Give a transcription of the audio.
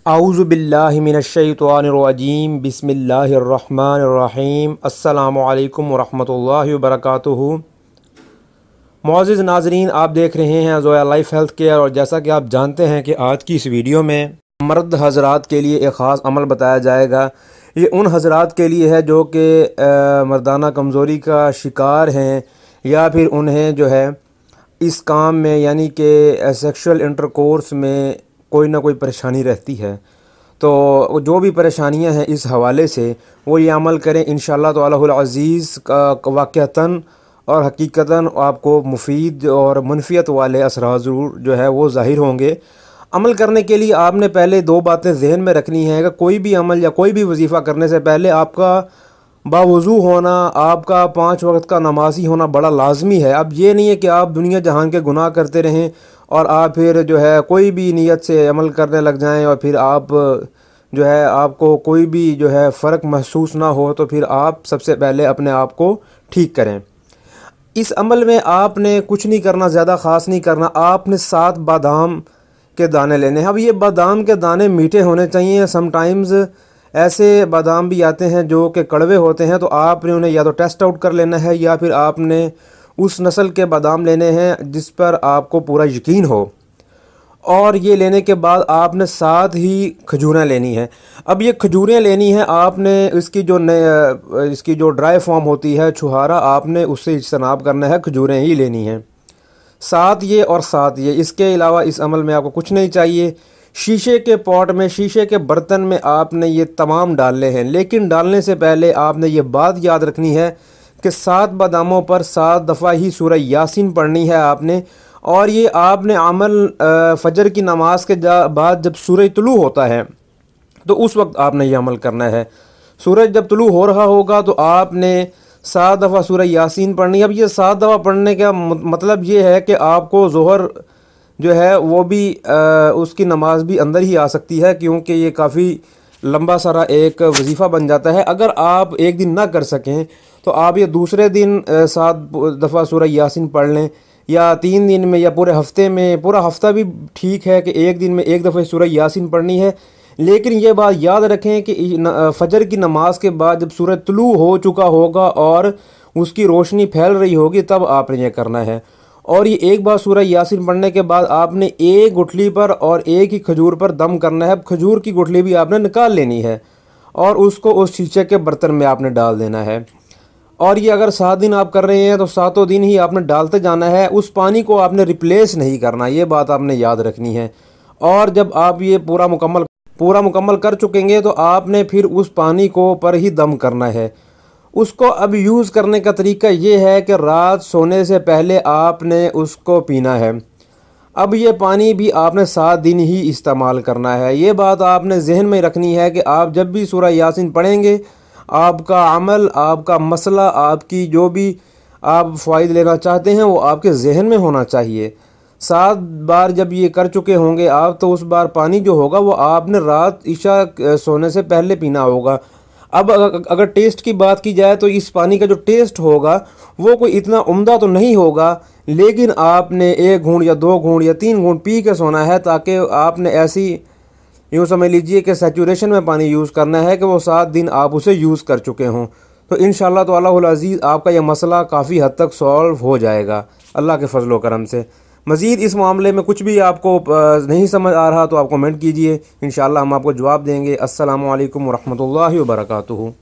आऊज़ु बिल्लाहि मिनश्शैतानिर्रजीम बिस्मिल्लाहिर्रहमानिर्रहीम अस्सलामु अलैकुम वरहमतुल्लाहि वबरकातुहू। मुअज़्ज़िज़ नाज़रीन, आप देख रहे हैं ज़ोया लाइफ हेल्थ केयर। और जैसा कि आप जानते हैं कि आज की इस वीडियो में मर्द हज़रात के लिए एक ख़ास अमल बताया जाएगा। ये उन हज़रात के लिए है जो कि मर्दाना कमज़ोरी का शिकार हैं या फिर उन्हें जो है इस काम में यानी कि सेक्सुअल इंटरकोर्स में कोई ना कोई परेशानी रहती है। तो जो भी परेशानियां हैं इस हवाले से वो ये अमल करें, इंशाअल्लाह ताला अज़ीज़ का वाक़अतन और हकीकतन आपको मुफीद और मनफियत वाले असरार ज़रूर जो है वो ज़ाहिर होंगे। अमल करने के लिए आपने पहले दो बातें जहन में रखनी है कि कोई भी अमल या कोई भी वजीफ़ा करने से पहले आपका बावज़ू होना, आपका 5 वक्त का नमाज़ी होना बड़ा लाजमी है। अब ये नहीं है कि आप दुनिया जहान के गुनाह करते रहें और आप फिर जो है कोई भी नीयत से अमल करने लग जाएं और फिर आप जो है आपको कोई भी जो है फ़र्क महसूस ना हो, तो फिर आप सबसे पहले अपने आप को ठीक करें। इस अमल में आपने कुछ नहीं करना, ज़्यादा ख़ास नहीं करना। आपने 7 बादाम के दाने लेने हैं। अब ये बादाम के दाने मीठे होने चाहिए। समटाइम्स ऐसे बादाम भी आते हैं जो कि कड़वे होते हैं, तो आपने उन्हें या तो टेस्ट आउट कर लेना है या फिर आपने उस नस्ल के बादाम लेने हैं जिस पर आपको पूरा यकीन हो। और ये लेने के बाद आपने साथ ही खजूरें लेनी है। अब ये खजूरें लेनी है आपने, इसकी जो ड्राई फॉर्म होती है छुहारा, आपने उससे इज्तनाब करना है, खजूरें ही लेनी हैं। साथ ये इसके अलावा इस अमल में आपको कुछ नहीं चाहिए। शीशे के पॉट में, शीशे के बर्तन में आपने ये तमाम डालने हैं, लेकिन डालने से पहले आपने ये बात याद रखनी है कि 7 बादामों पर 7 दफ़ा ही सूरह यासीन पढ़नी है आपने। और ये आपने अमल फजर की नमाज के बाद जब सूरज तुलू होता है तो उस वक्त आपने ये अमल करना है। सूरज जब तुलू हो रहा होगा तो आपने 7 दफ़ा सूरह यासीन पढ़नी है। अब ये 7 दफ़ा पढ़ने का मतलब ये है कि आपको ज़ोहर जो है वो भी उसकी नमाज भी अंदर ही आ सकती है, क्योंकि ये काफ़ी लंबा सारा एक वजीफ़ा बन जाता है। अगर आप एक दिन ना कर सकें तो आप ये दूसरे दिन 7 दफ़ा सूरह यासीन पढ़ लें, या 3 दिन में, या पूरे हफ्ते में। पूरा हफ्ता भी ठीक है कि एक दिन में एक दफ़ा सूरह यासीन पढ़नी है। लेकिन ये बात याद रखें कि फजर की नमाज के बाद जब सूरज तुलू हो चुका होगा और उसकी रोशनी फैल रही होगी तब आपने ये करना है। और ये एक बार सूरह यासीन पढ़ने के बाद आपने एक गुठली पर और एक ही खजूर पर दम करना है। खजूर की गुठली भी आपने निकाल लेनी है और उसको उस शीशे के बर्तन में आपने डाल देना है। और ये अगर 7 दिन आप कर रहे हैं तो 7 दिन ही आपने डालते जाना है। उस पानी को आपने रिप्लेस नहीं करना, ये बात आपने याद रखनी है। और जब आप ये पूरा मुकम्मल कर चुकेंगे तो आपने फिर उस पानी को पर ही दम करना है। उसको अब यूज़ करने का तरीका ये है कि रात सोने से पहले आपने उसको पीना है। अब ये पानी भी आपने 7 दिन ही इस्तेमाल करना है। ये बात आपने जहन में रखनी है कि आप जब भी सूरह यासीन पढ़ेंगे, आपका अमल, आपका मसला, आपकी जो भी आप फ़ायदा लेना चाहते हैं वो आपके जहन में होना चाहिए। 7 बार जब ये कर चुके होंगे आप, तो उस बार पानी जो होगा वो आपने रात ईशा सोने से पहले पीना होगा। अब अगर टेस्ट की बात की जाए तो इस पानी का जो टेस्ट होगा वो कोई इतना उम्दा तो नहीं होगा, लेकिन आपने 1 घूंट या 2 घूंट या 3 घूंट पी के सोना है, ताकि आपने ऐसी यूँ समझ लीजिए कि सैचुरेशन में पानी यूज़ करना है कि वो 7 दिन आप उसे यूज़ कर चुके हों। तो इंशाअल्लाह ताला अज़ीज़ आपका यह मसला काफ़ी हद तक सॉल्व हो जाएगा अल्लाह के फजल व करम से। मज़ीद इस मामले में कुछ भी आपको नहीं समझ आ रहा तो आप कमेंट कीजिए, इंशाअल्लाह हम आपको जवाब देंगे। अस्सलामु अलैकुम वरहमतुल्लाहि वबरकातुहू।